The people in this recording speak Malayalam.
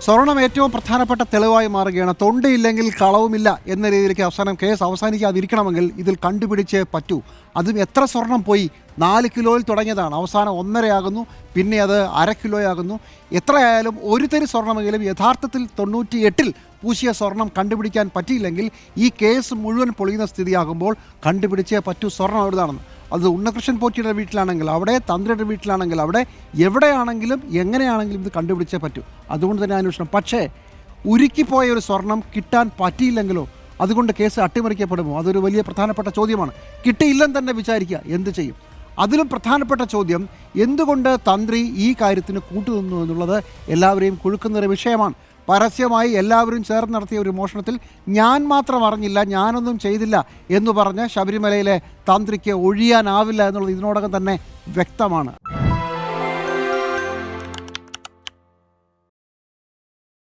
സ്വർണം ഏറ്റവും പ്രധാനപ്പെട്ട തെളിവായി മാറുകയാണ്. തൊണ്ടിയില്ലെങ്കിൽ കളവുമില്ല എന്ന രീതിയിലേക്ക് അവസാനം കേസ് അവസാനിക്കാതിരിക്കണമെങ്കിൽ ഇതിൽ കണ്ടുപിടിച്ചേ പറ്റൂ. അതും എത്ര സ്വർണം പോയി? 4 കിലോയിൽ തുടങ്ങിയതാണ്, അവസാനം 1.5 ആകുന്നു, പിന്നെ അത് 1/2 കിലോയാകുന്നു. എത്രയായാലും ഒരു തരി സ്വർണമെങ്കിലും യഥാർത്ഥത്തിൽ 98-ൽ പൂശിയ സ്വർണം കണ്ടുപിടിക്കാൻ പറ്റിയില്ലെങ്കിൽ ഈ കേസ് മുഴുവൻ പൊളിയുന്ന സ്ഥിതിയാകുമ്പോൾ കണ്ടുപിടിച്ചേ പറ്റൂ സ്വർണം എവിടുന്നാണെന്ന്. അത് ഉണ്ണികൃഷ്ണൻ പോറ്റിയുടെ വീട്ടിലാണെങ്കിൽ അവിടെ, തന്ത്രിയുടെ വീട്ടിലാണെങ്കിൽ അവിടെ, എവിടെയാണെങ്കിലും എങ്ങനെയാണെങ്കിലും ഇത് കണ്ടുപിടിച്ചേ പറ്റൂ. അതുകൊണ്ട് തന്നെ അന്വേഷണം. പക്ഷേ ഉരുക്കിപ്പോയ ഒരു സ്വർണം കിട്ടാൻ പറ്റിയില്ലെങ്കിലോ? അതുകൊണ്ട് കേസ് അട്ടിമറിക്കപ്പെടുമോ? അതൊരു വലിയ പ്രധാനപ്പെട്ട ചോദ്യമാണ്. കിട്ടിയില്ലെന്ന് തന്നെ വിചാരിക്കുക, എന്ത് ചെയ്യും? അതിലും പ്രധാനപ്പെട്ട ചോദ്യം, എന്തുകൊണ്ട് തന്ത്രി ഈ കാര്യത്തിന് കൂട്ടുനിന്നു എന്നുള്ളത് എല്ലാവരെയും കുഴുക്കുന്നൊരു വിഷയമാണ്. പരസ്യമായി എല്ലാവരും ചേർന്ന് നടത്തിയ ഒരു മോഷണത്തിൽ ഞാൻ മാത്രം അറിഞ്ഞില്ല, ഞാനൊന്നും ചെയ്തില്ല എന്ന് പറഞ്ഞ് ശബരിമലയിലെ തന്ത്രിക്ക് ഒഴിയാനാവില്ല എന്നുള്ളത് ഇതിനോടകം തന്നെ വ്യക്തമാണ്.